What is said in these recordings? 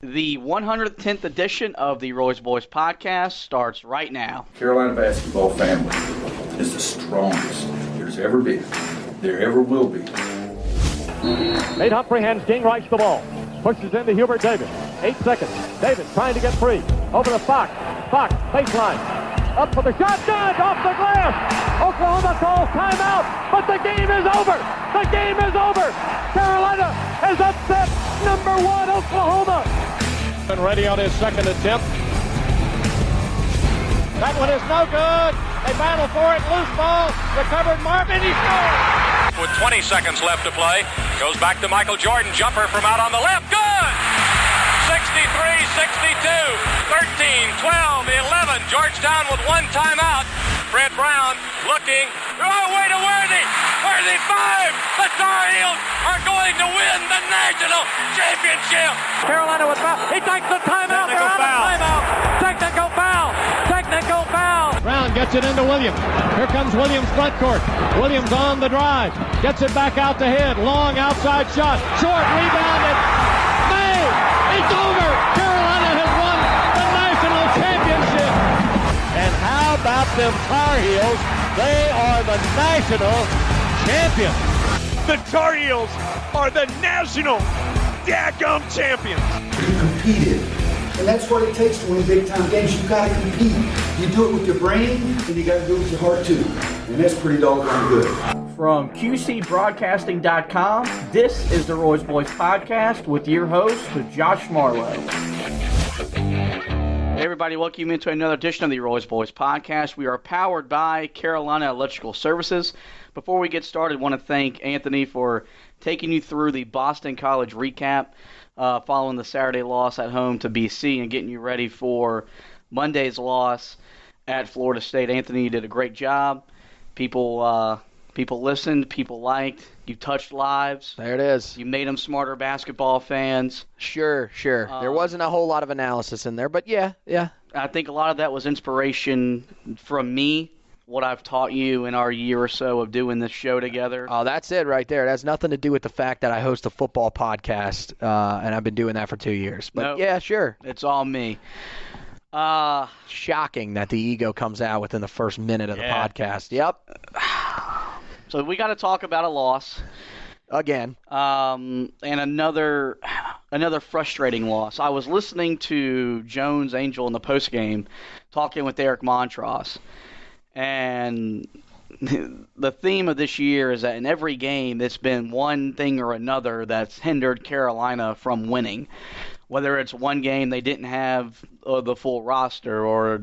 The 110th edition of the Roy's Boys podcast starts right now. Carolina basketball family is the strongest there's ever been, there ever will be. Nate Humphrey hands Gingrich the ball. Pushes into Hubert Davis. 8 seconds. Davis trying to get free. Over to Fox. Fox, baseline. Up for the shot. Good! Off the glass! Oklahoma calls timeout, but the game is over! The game is over! Carolina has upset number 1 Oklahoma! And ready on his second attempt. That one is no good. They battle for it. Loose ball. Recovered Marvin. He scores! With 20 seconds left to play, goes back to Michael Jordan. Jumper from out on the left. Good! 63-62, 13, 12, 11. Georgetown with one timeout. Fred Brown looking. Oh, way to Worthy. Worthy 5. The Tar Heels are going to win the national championship. Carolina with foul. He takes the timeout. They're out of timeout. Technical foul. Technical foul. Brown gets it into Williams. Here comes Williams front court. Williams on the drive. Gets it back out to head. Long outside shot. Short rebounded. May. It's over. Carolina has won the national championship. And how about them Tar Heels? They are the national champions. The Tar Heels are the national daggum champions. You competed. And that's what it takes to win big-time games. You've got to compete. You do it with your brain, and you got to do it with your heart, too. And that's pretty doggone good. From QCBroadcasting.com, this is the Roy's Boys podcast with your host, Josh Marlowe. Hey everybody, welcome you into another edition of the Roy's Boys podcast. We are powered by Carolina Electrical Services. Before we get started, I want to thank Anthony for taking you through the Boston College recap following the Saturday loss at home to BC and getting you ready for Monday's loss at Florida State. Anthony, you did a great job. People listened, people liked, you touched lives. There it is. You made them smarter basketball fans. Sure. There wasn't a whole lot of analysis in there, but yeah. I think a lot of that was inspiration from me, what I've taught you in our year or so of doing this show together. Oh, that's it right there. It has nothing to do with the fact that I host a football podcast, and I've been doing that for 2 years. But Nope. Yeah, sure. It's all me. Shocking that the ego comes out within the first minute of the Yeah. podcast. Yep. So we got to talk about a loss. Again. And another frustrating loss. I was listening to Jones Angel in the postgame talking with Eric Montross, and the theme of this year is that in every game it's been one thing or another that's hindered Carolina from winning. Whether it's one game they didn't have the full roster, or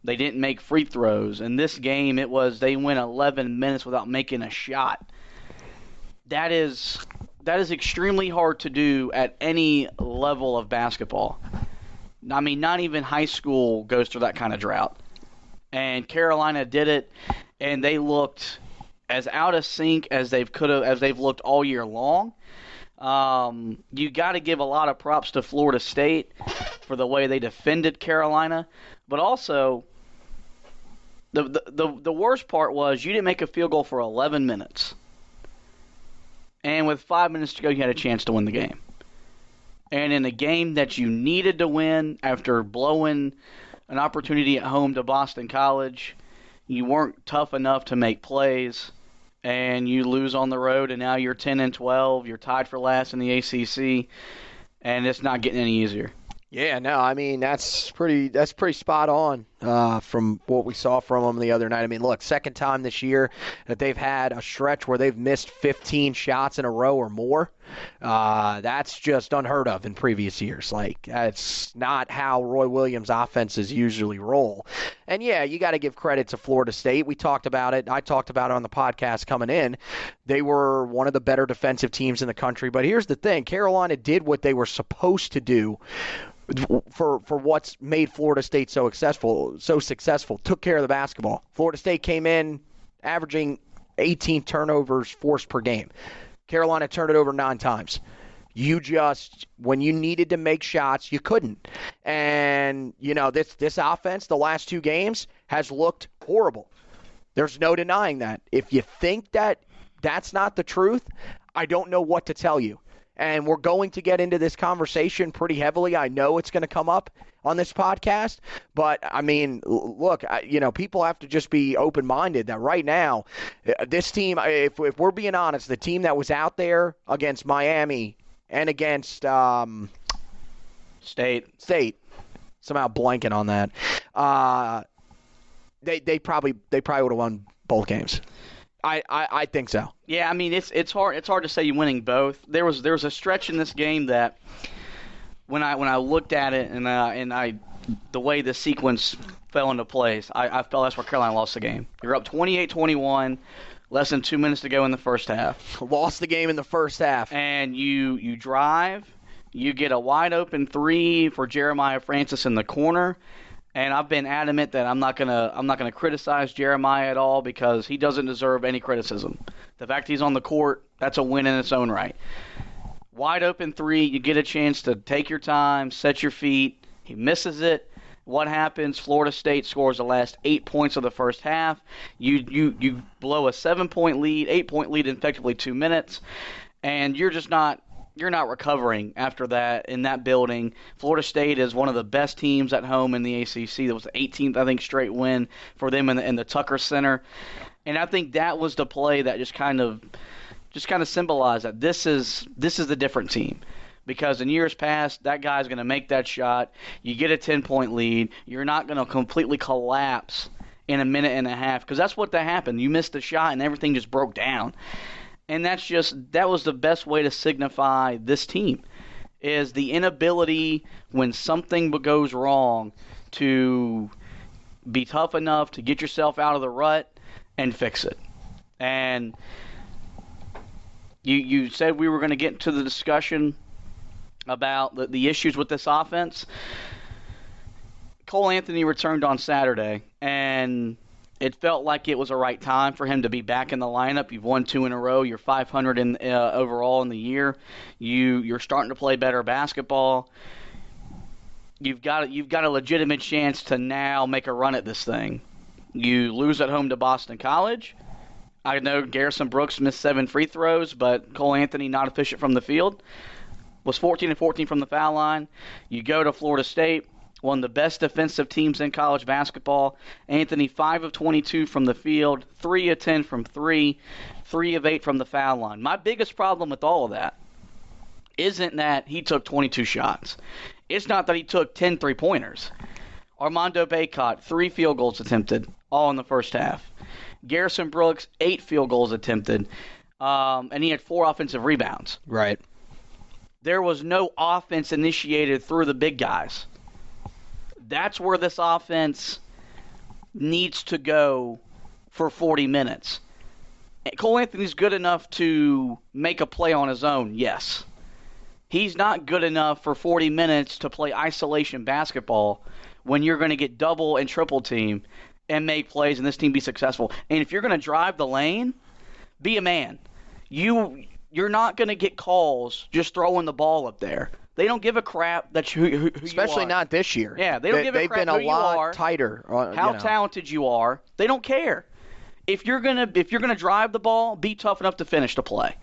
they didn't make free throws. In this game, it was they went 11 minutes without making a shot. That is extremely hard to do at any level of basketball. I mean, not even high school goes through that kind of drought. And Carolina did it, and they looked as out of sync as they've looked all year long. You got to give a lot of props to Florida State for the way they defended Carolina, but also the worst part was you didn't make a field goal for 11 minutes. And with 5 minutes to go, you had a chance to win the game. And in a game that you needed to win after blowing an opportunity at home to Boston College, you weren't tough enough to make plays, and you lose on the road, and now you're 10-12. You're tied for last in the ACC, and it's not getting any easier. Yeah, no, I mean, that's pretty spot on from what we saw from them the other night. I mean, look, second time this year that they've had a stretch where they've missed 15 shots in a row or more. That's just unheard of in previous years. Like, that's not how Roy Williams' offenses usually roll. And, yeah, you got to give credit to Florida State. We talked about it. I talked about it on the podcast coming in. They were one of the better defensive teams in the country. But here's the thing. Carolina did what they were supposed to do for what's made Florida State so successful, took care of the basketball. Florida State came in averaging 18 turnovers forced per game. Carolina turned it over 9 times. When you needed to make shots, you couldn't. And, this offense, the last 2 games, has looked horrible. There's no denying that. If you think that that's not the truth, I don't know what to tell you. and we're going to get into this conversation pretty heavily. I know it's going to come up on this podcast, but I mean, look, people have to just be open-minded that right now, this team, if we're being honest, the team that was out there against Miami and against State, somehow blanking on that, they probably would have won both games. I think so. Yeah, I mean it's hard to say you're winning both. There was a stretch in this game that when I looked at it and the way the sequence fell into place, I felt that's where Carolina lost the game. You're up 28-21, less than 2 minutes to go in the first half. Lost the game in the first half. And you drive, you get a wide open three for Jeremiah Francis in the corner. And I've been adamant that I'm not gonna criticize Jeremiah at all because he doesn't deserve any criticism. The fact he's on the court, that's a win in its own right. Wide open three, you get a chance to take your time, set your feet. He misses it. What happens? Florida State scores the last 8 points of the first half. You blow a 7-point lead, 8-point lead in effectively 2 minutes, and you're not recovering after that in that building. Florida State is one of the best teams at home in the ACC. That was the 18th, I think, straight win for them in the Tucker Center. And I think that was the play that just kind of symbolized that this is the different team. Because in years past, that guy's going to make that shot. You get a 10-point lead. You're not going to completely collapse in a minute and a half because that's what happened. You missed the shot and everything just broke down. And that was the best way to signify this team, is the inability when something goes wrong to be tough enough to get yourself out of the rut and fix it. And you said we were going to get into the discussion about the issues with this offense. Cole Anthony returned on Saturday, and it felt like it was the right time for him to be back in the lineup. You've won 2 in a row. You're 500 overall in the year. You're starting to play better basketball. You've got a legitimate chance to now make a run at this thing. You lose at home to Boston College. I know Garrison Brooks missed 7 free throws, but Cole Anthony not efficient from the field. Was 14-14 from the foul line. You go to Florida State, one of the best defensive teams in college basketball. Anthony, 5 of 22 from the field, 3 of 10 from 3, 3 of 8 from the foul line. My biggest problem with all of that isn't that he took 22 shots. It's not that he took 10 three-pointers. Armando Bacot, 3 field goals attempted, all in the first half. Garrison Brooks, 8 field goals attempted, and he had 4 offensive rebounds. Right. There was no offense initiated through the big guys. That's where this offense needs to go for 40 minutes. Cole Anthony's good enough to make a play on his own, yes. He's not good enough for 40 minutes to play isolation basketball when you're going to get double and triple team and make plays and this team be successful. And if you're going to drive the lane, be a man. You're not going to get calls just throwing the ball up there. They don't give a crap that who especially you are. not this year. Yeah, they don't give a crap They've been who a lot you are, tighter. how talented you are. They don't care. If you're gonna drive the ball, be tough enough to finish the play.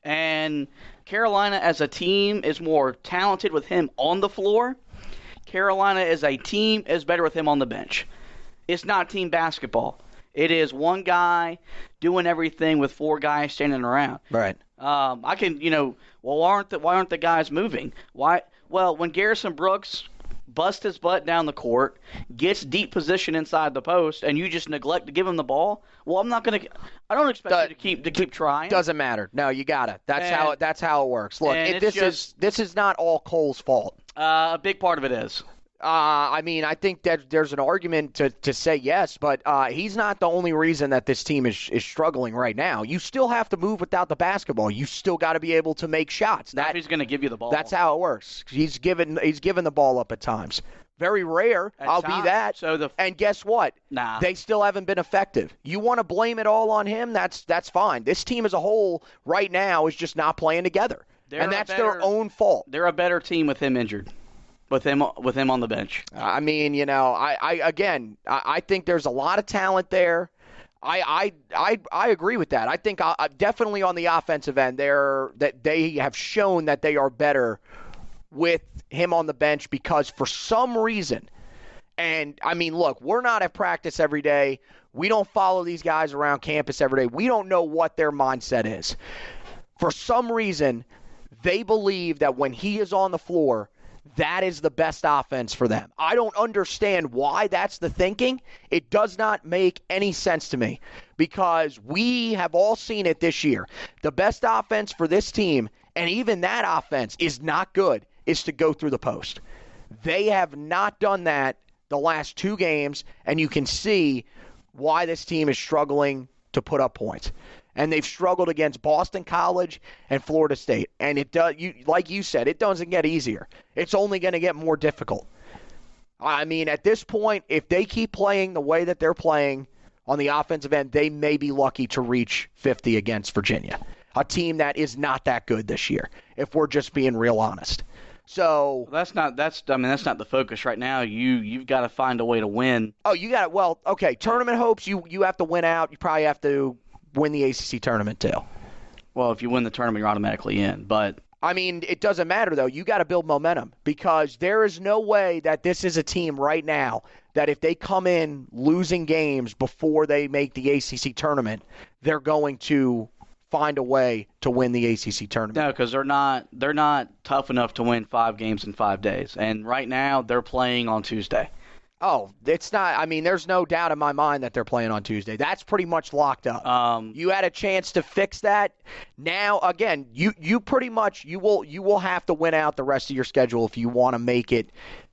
And Carolina as a team is more talented with him on the floor. Carolina as a team is better with him on the bench. It's not team basketball. It is one guy doing everything with 4 guys standing around. Right. I can, why aren't the guys moving? Why? Well, when Garrison Brooks busts his butt down the court, gets deep position inside the post, and you just neglect to give him the ball, well, I don't expect you to keep trying. Doesn't matter. No, you got it. That's how it works. Look, this is not all Cole's fault. A big part of it is. I think that there's an argument to say yes, but he's not the only reason that this team is struggling right now. You still have to move without the basketball. You still got to be able to make shots. He's going to give you the ball. That's how it works. He's given the ball up at times. Very rare. Be that. And guess what? Nah. They still haven't been effective. You want to blame it all on him? That's fine. This team as a whole right now is just not playing together. That's their own fault. They're a better team with him injured. With him on the bench. I think there's a lot of talent there. I agree with that. I think definitely on the offensive end, they have shown that they are better with him on the bench because for some reason, and I mean, look, we're not at practice every day. We don't follow these guys around campus every day. We don't know what their mindset is. For some reason, they believe that when he is on the floor, that is the best offense for them. I don't understand why that's the thinking. It does not make any sense to me because we have all seen it this year. The best offense for this team, and even that offense is not good, is to go through the post. They have not done that the last 2 games, and you can see why this team is struggling to put up points. And they've struggled against Boston College and Florida State. And it does, like you said, it doesn't get easier. It's only going to get more difficult. I mean, at this point, if they keep playing the way that they're playing on the offensive end, they may be lucky to reach 50 against Virginia, a team that is not that good this year, if we're just being real honest. So that's not the focus right now. You've got to find a way to win. Oh, you got it. Well, okay, tournament hopes, you have to win out. You probably have to win the ACC tournament too. Well, if you win the tournament, you're automatically in. But I mean, it doesn't matter though. You got to build momentum because there is no way that this is a team right now that if they come in losing games before they make the ACC tournament, they're going to find a way to win the ACC tournament. No, because they're not tough enough to win 5 games in 5 days. And right now they're playing on Tuesday. Oh, it's not. I mean, there's no doubt in my mind that they're playing on Tuesday. That's pretty much locked up. You had a chance to fix that. Now, again, you pretty much you will have to win out the rest of your schedule if you want to make it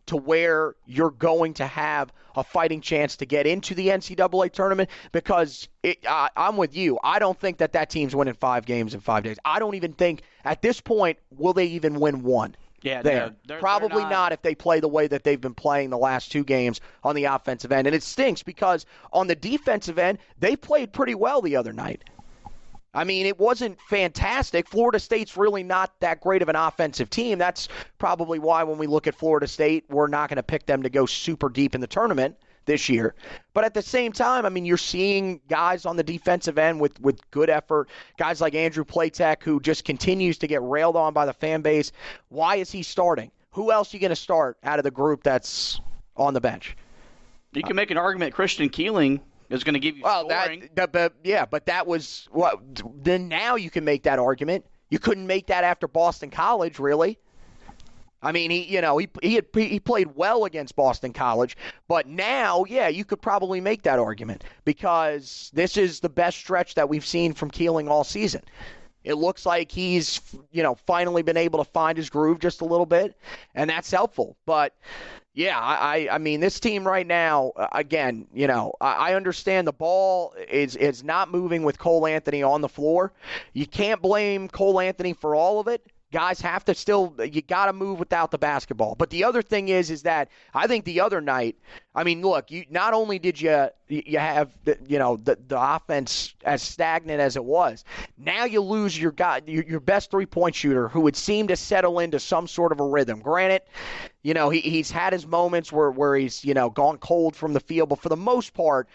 to where you're going to have a fighting chance to get into the NCAA tournament because I'm with you. I don't think that team's winning 5 games in 5 days. I don't even think at this point will they even win 1. Yeah, they're probably not if they play the way that they've been playing the last 2 games on the offensive end. And it stinks because on the defensive end, they played pretty well the other night. I mean, it wasn't fantastic. Florida State's really not that great of an offensive team. That's probably why when we look at Florida State, we're not going to pick them to go super deep in the tournament this year. But at the same time, I mean, you're seeing guys on the defensive end with good effort, guys like Andrew Platek, who just continues to get railed on by the fan base. Why is he starting? Who else are you going to start out of the group that's on the bench? You can make an argument Christian Keeling is going to give you scoring. But that was what. Then now you can make that argument. You couldn't make that after Boston College, really. I mean, he played well against Boston College, but now, you could probably make that argument because this is the best stretch that we've seen from Keeling all season. It looks like he's, finally been able to find his groove just a little bit, and that's helpful. But I mean, this team right now, again, I understand the ball is not moving with Cole Anthony on the floor. You can't blame Cole Anthony for all of it. Guys have to you got to move without the basketball. But the other thing is that I think the other night, I mean, look, not only did you have the offense as stagnant as it was, now you lose your best 3-point shooter who would seem to settle into some sort of a rhythm. Granted, he's had his moments where he's gone cold from the field, but for the most part,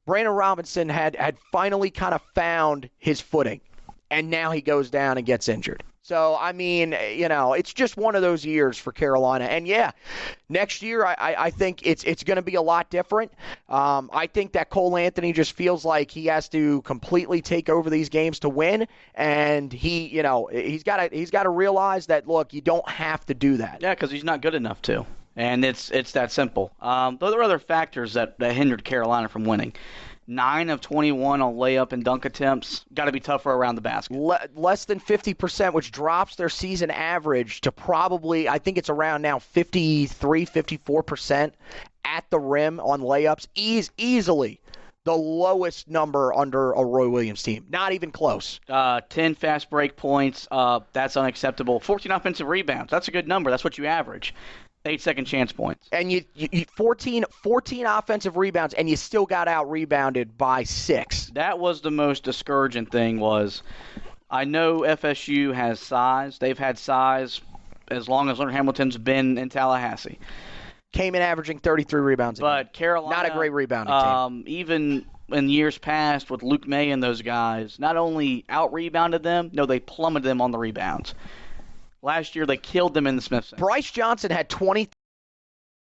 Brandon Robinson had finally kind of found his footing, and now he goes down and gets injured. So, I mean, it's just one of those years for Carolina. And, next year I think it's going to be a lot different. I think that Cole Anthony just feels like he has to completely take over these games to win. And he's got to realize that, look, you don't have to do that. Yeah, because he's not good enough to. And it's that simple. There are other factors that hindered Carolina from winning. 9 of 21 on layup and dunk attempts. Got to be tougher around the basket. Less than 50%, which drops their season average to probably, I think it's around now 53, 54% at the rim on layups. Easily the lowest number under a Roy Williams team. Not even close. 10 fast break points. That's unacceptable. 14 offensive rebounds. That's a good number. That's what you average. 8 second chance points. And you 14 offensive rebounds, and you still got out-rebounded by 6. That was the most discouraging thing was I know FSU has size. They've had size as long as Leonard Hamilton's been in Tallahassee. Came in averaging 33 rebounds a game. But Carolina, not a great rebounding team. Even in years past with Luke May and those guys not only out-rebounded them, no, they plummeted them on the rebounds. Last year, they killed them in the Smith Center. Bryce Johnson had 20